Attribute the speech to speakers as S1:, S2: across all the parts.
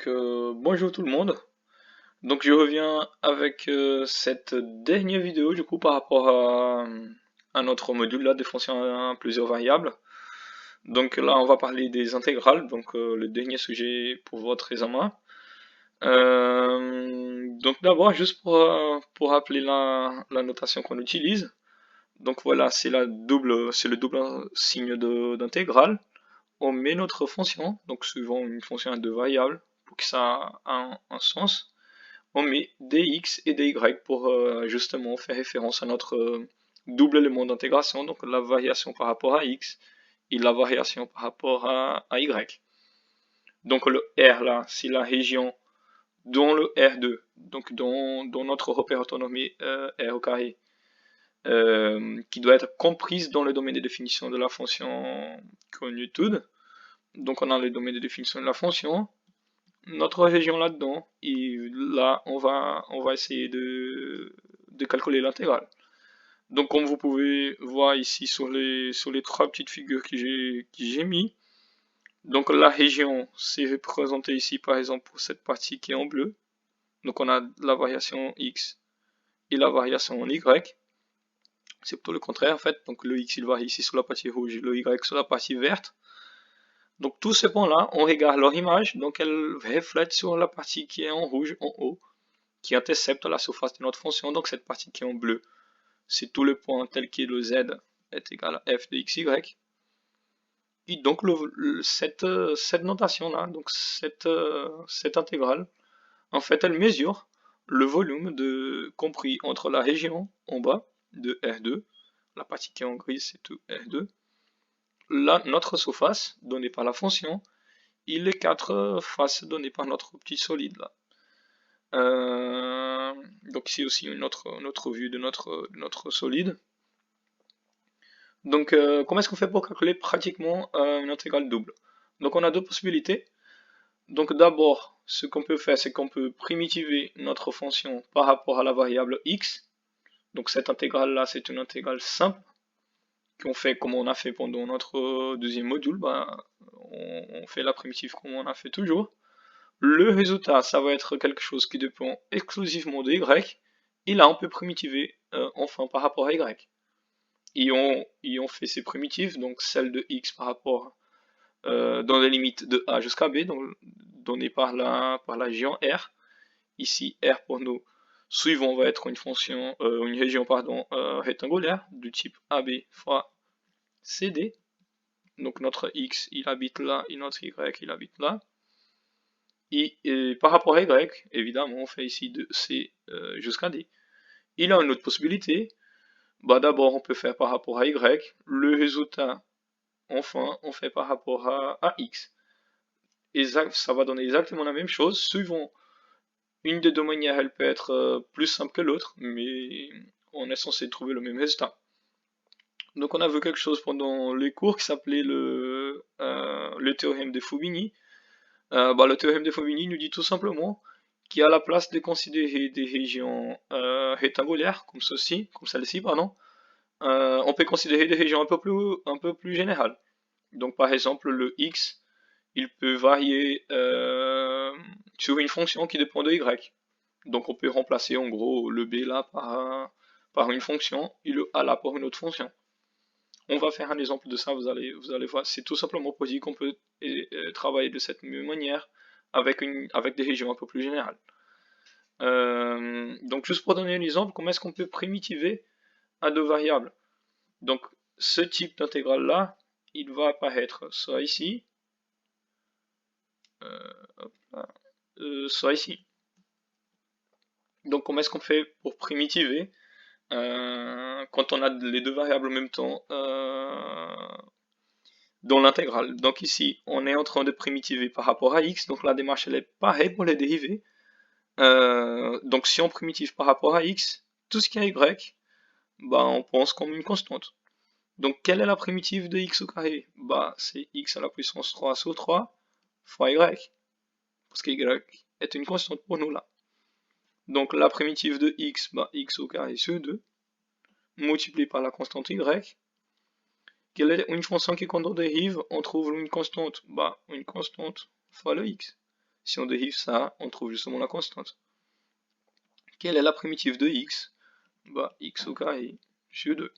S1: Bonjour tout le monde. Donc je reviens avec cette dernière vidéo du coup par rapport à notre module là de fonction à plusieurs variables. Donc là on va parler des intégrales, donc le dernier sujet pour votre examen. Donc d'abord juste pour rappeler la notation qu'on utilise. Donc voilà, c'est le double signe d'intégrale. On met notre fonction, donc suivant une fonction à deux variables, pour que ça ait un sens. On met dx et dy pour justement faire référence à notre double élément d'intégration, donc la variation par rapport à x et la variation par rapport à y. Donc le R là, c'est la région dans le R2, donc dans notre repère autonomie R au carré, qui doit être comprise dans le domaine de définition de la fonction cognitude. Donc on a le domaine de définition de la fonction, notre région là-dedans, et là on va essayer de calculer l'intégrale. Donc comme vous pouvez voir ici sur les trois petites figures que j'ai mis, donc la région c'est représenté ici par exemple pour cette partie qui est en bleu. Donc on a la variation x et la variation en y. C'est plutôt le contraire en fait. Donc le x il varie ici sur la partie rouge et le y sur la partie verte. Donc tous ces points-là, on regarde leur image, donc elles reflètent sur la partie qui est en rouge en haut, qui intercepte la surface de notre fonction. Donc cette partie qui est en bleu, c'est tout le point tel que le z est égal à f de xy. Et donc cette notation-là, donc cette intégrale, en fait, elle mesure le volume compris entre la région en bas de R2, la partie qui est en gris, c'est tout R2, là, notre surface donnée par la fonction, et les quatre faces données par notre petit solide là. Donc ici aussi une autre vue de notre solide. Donc comment est-ce qu'on fait pour calculer pratiquement une intégrale double? Donc on a deux possibilités. Donc d'abord, ce qu'on peut faire, c'est qu'on peut primitiver notre fonction par rapport à la variable x. Donc cette intégrale là, c'est une intégrale simple qu'on fait comme on a fait pendant notre deuxième module. On fait la primitive comme on a fait toujours. Le résultat, ça va être quelque chose qui dépend exclusivement de y. Et là, on peut primitiver enfin par rapport à y. Et on fait ces primitives, donc celle de x par rapport dans les limites de a jusqu'à b, donc données par la géant R. Ici, R pour nous, suivant va être une région rectangulaire du type AB fois CD. Donc notre x, il habite là, et notre y, il habite là. Et par rapport à y, évidemment, on fait ici de c jusqu'à d. Il y a une autre possibilité. D'abord, on peut faire par rapport à y. Le résultat, enfin, on fait par rapport à x. Ça va donner exactement la même chose. Suivant une des deux manières, elle peut être plus simple que l'autre, mais on est censé trouver le même résultat. Donc on a vu quelque chose pendant les cours qui s'appelait le théorème de Fubini. Le théorème de Fubini nous dit tout simplement qu'à la place de considérer des régions rectangulaires comme celle-ci, pardon, on peut considérer des régions un peu plus générales. Donc par exemple le x, il peut varier sur une fonction qui dépend de y. Donc on peut remplacer en gros le b là par une fonction et le a là par une autre fonction. On va faire un exemple de ça, vous allez voir. C'est tout simplement pour dire qu'on peut travailler de cette même manière avec des régions un peu plus générales. Donc juste pour donner un exemple, comment est-ce qu'on peut primitiver à deux variables? Donc ce type d'intégrale là, il va apparaître soit ici, soit ici. Donc comment est-ce qu'on fait pour primitiver quand on a les deux variables en même temps dans l'intégrale? Donc ici, on est en train de primitiver par rapport à x, donc la démarche elle est pareille pour les dérivés. Donc si on primitive par rapport à x, tout ce qui est y, on pense comme une constante. Donc quelle est la primitive de x au carré? C'est x à la puissance 3 sur 3 fois y, parce que y est une constante pour nous là. Donc la primitive de x, x au carré sur 2, multiplié par la constante y. Quelle est une fonction qui, quand on dérive, on trouve une constante? Une constante fois le x. Si on dérive ça, on trouve justement la constante. Quelle est la primitive de x? Bah, x au carré sur 2.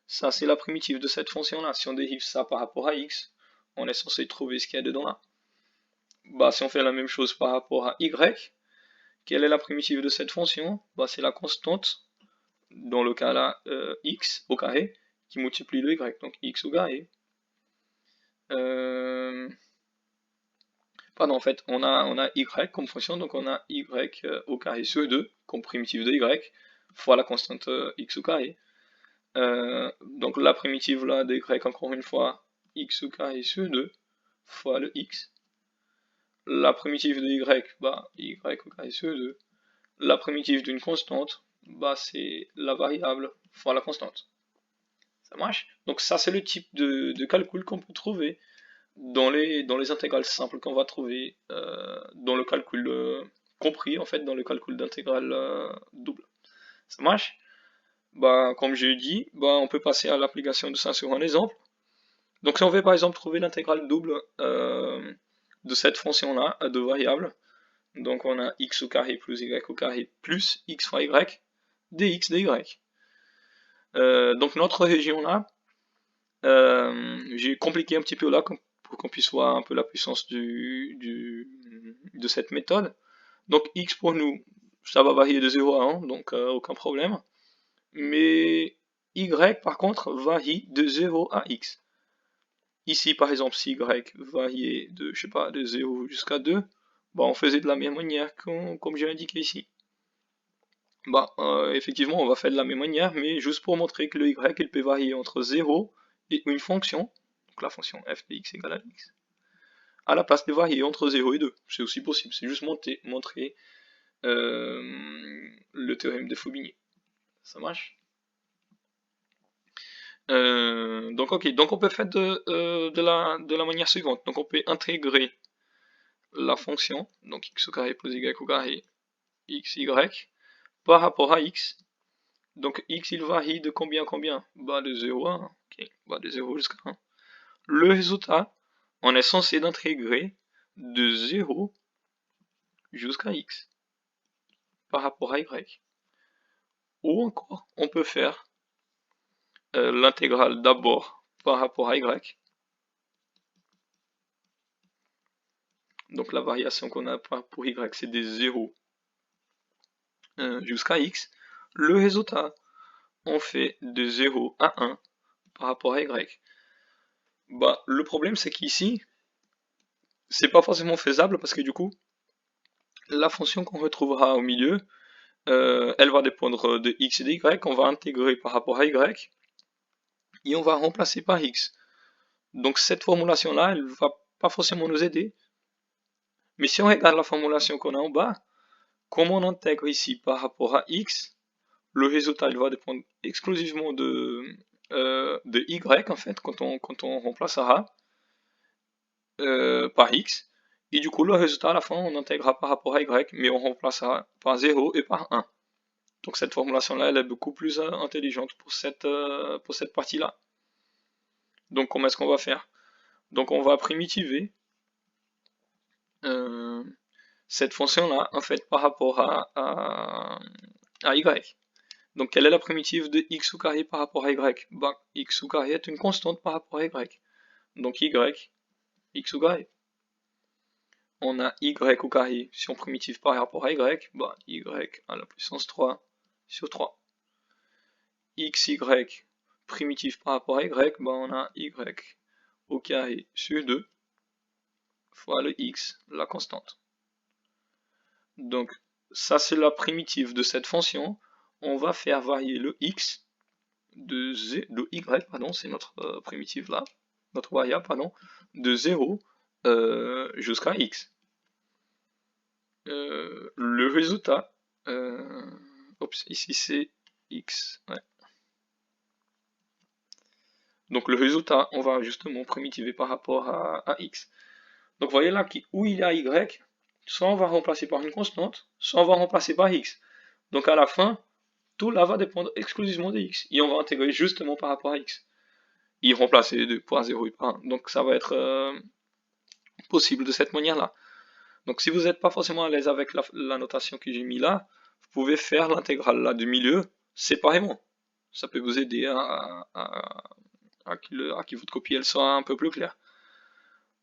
S1: Ça, c'est la primitive de cette fonction-là. Si on dérive ça par rapport à x, on est censé trouver ce qu'il y a dedans là. Bah, si on fait la même chose par rapport à y, quelle est la primitive de cette fonction? Bah, c'est la constante, dans le cas là, x au carré, qui multiplie le y, donc x au carré. Pardon, en fait, on a y comme fonction, donc on a y au carré sur 2, comme primitive de y, fois la constante x au carré. Donc la primitive là de y, encore une fois, x au carré sur 2, fois le x. La primitive de y, bah, y au carré sur 2. La primitive d'une constante, bah, c'est la variable fois la constante. Ça marche? Donc ça, c'est le type de calcul qu'on peut trouver dans les intégrales simples qu'on va trouver dans le calcul compris, en fait, dans le calcul d'intégrale double. Ça marche? Bah, comme j'ai dit, bah, on peut passer à l'application de ça sur un exemple. Donc si on veut par exemple trouver l'intégrale double de cette fonction-là, à deux variables, donc on a x au carré plus y au carré plus x fois y, dx dy. Donc notre région là, j'ai compliqué un petit peu là pour qu'on puisse voir un peu la puissance de cette méthode. Donc x pour nous, ça va varier de 0 à 1, donc aucun problème. Mais y par contre varie de 0 à x. Ici par exemple si y variait de, je sais pas, de 0 jusqu'à 2, bah, on faisait de la même manière comme j'ai indiqué ici. Bah, effectivement on va faire de la même manière, mais juste pour montrer que le y il peut varier entre 0 et une fonction, donc la fonction f de x égale à x, à la place de varier entre 0 et 2. C'est aussi possible, c'est juste montrer le théorème de Faubigney. Ça marche? Donc ok, donc on peut faire de la manière suivante. Donc on peut intégrer la fonction, donc x au carré plus y au carré xy, par rapport à x. Donc x il varie de combien à combien? Bah de 0 à 1. Ok, bah de 0 jusqu'à 1. Le résultat, on est censé d'intégrer de 0 jusqu'à x par rapport à y. Ou encore, on peut faire l'intégrale d'abord par rapport à y. Donc la variation qu'on a pour y, c'est des 0 jusqu'à x. Le résultat, on fait de 0 à 1 par rapport à y. Bah, le problème, c'est qu'ici, c'est pas forcément faisable parce que du coup, la fonction qu'on retrouvera au milieu, elle va dépendre de x et de y, on va intégrer par rapport à y, et on va remplacer par x. Donc cette formulation-là, elle va pas forcément nous aider. Mais si on regarde la formulation qu'on a en bas, comme on intègre ici par rapport à x, le résultat il va dépendre exclusivement de y en fait, quand on remplacera par x. Et du coup, le résultat à la fin, on intégrera par rapport à y, mais on remplacera par 0 et par 1. Donc cette formulation-là, elle est beaucoup plus intelligente pour cette partie-là. Donc comment est-ce qu'on va faire? Donc on va primitiver cette fonction-là, en fait, par rapport à y. Donc quelle est la primitive de x au carré par rapport à y? Bah, x au carré est une constante par rapport à y. Donc y, x au carré. On a y au carré, si on primitive par rapport à y, bah y à la puissance 3 sur 3. xy primitive par rapport à y, bah on a y au carré sur 2 fois le x, la constante. Donc ça c'est la primitive de cette fonction. On va faire varier le x de y, pardon, c'est notre primitive là, notre variable, pardon, de 0 jusqu'à x. Le résultat, ici c'est x, ouais. Donc le résultat, on va justement primitiver par rapport à x. Donc vous voyez là, où il y a y, soit on va remplacer par une constante, soit on va remplacer par x. Donc à la fin, tout là va dépendre exclusivement de x. Et on va intégrer justement par rapport à x. Et remplacer les deux par 0 et par 1. Donc ça va être possible de cette manière-là. Donc si vous n'êtes pas forcément à l'aise avec la notation que j'ai mis là, vous pouvez faire l'intégrale là du milieu séparément. Ça peut vous aider à que votre copie elle soit un peu plus claire.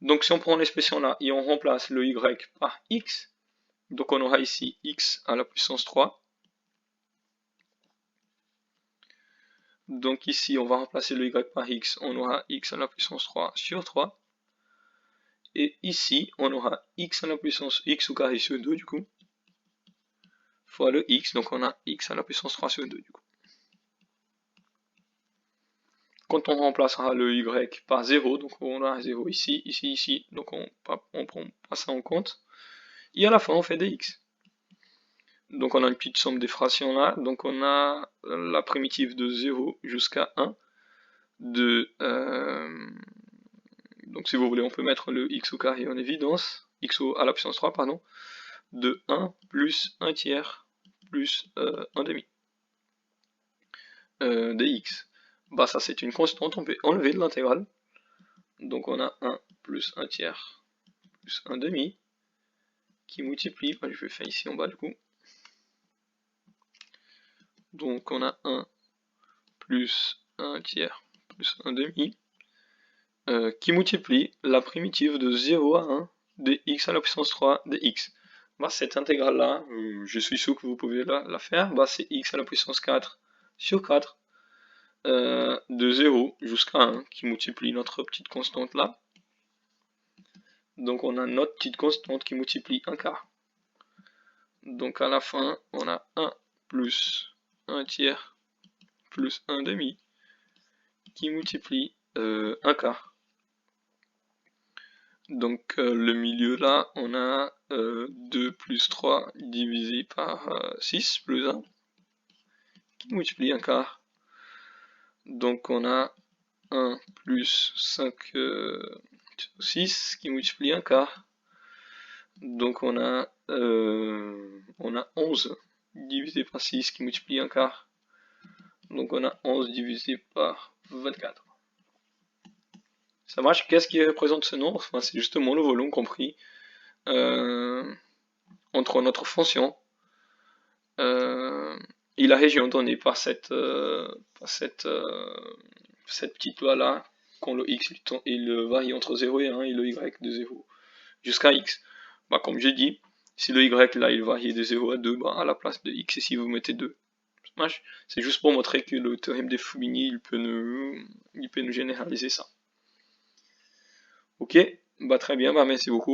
S1: Donc si on prend l'expression là et on remplace le y par x, donc on aura ici x à la puissance 3. Donc ici on va remplacer le y par x, on aura x à la puissance 3 sur 3. Et ici on aura x à la puissance x au carré sur 2 du coup, fois le x, donc on a x à la puissance 3 sur 2 du coup. Quand on remplacera le y par 0, donc on a 0 ici, ici, ici, donc on prend pas ça en compte. Et à la fin, on fait des x. Donc on a une petite somme des fractions là, donc on a la primitive de 0 jusqu'à 1. Donc si vous voulez, on peut mettre le x au carré en évidence, à la puissance 3, pardon, de 1 plus 1 tiers plus 1 demi dx. Bah ça c'est une constante, on peut enlever de l'intégrale. Donc on a 1 plus 1 tiers plus 1 demi qui multiplie, je vais faire ici en bas du coup. Donc on a 1 plus 1 tiers plus 1 demi qui multiplie la primitive de 0 à 1 de x à la puissance 3 de x. Bah, cette intégrale là, je suis sûr que vous pouvez la faire, bah, c'est x à la puissance 4 sur 4 de 0 jusqu'à 1 qui multiplie notre petite constante là. Donc on a notre petite constante qui multiplie un quart. Donc à la fin, on a 1 plus 1 tiers plus 1 demi qui multiplie un quart. Donc le milieu là, on a 2 plus 3 divisé par 6 plus 1 qui multiplie un quart. Donc on a 1 plus 5 6 qui multiplie un quart. Donc on a 11 divisé par 6 qui multiplie un quart. Donc on a 11 divisé par 24. Ça marche. Qu'est-ce qui représente ce nombre? Enfin, c'est justement le volume compris entre notre fonction et la région donnée par cette petite loi là, quand le x il varie entre 0 et 1 et le y de 0 jusqu'à x. Bah, comme j'ai dit, si le y là il varie de 0 à 2, bah, à la place de x ici vous mettez 2. C'est juste pour montrer que le théorème des Fubini il peut nous généraliser ça. Ok, bah très bien, bah merci beaucoup.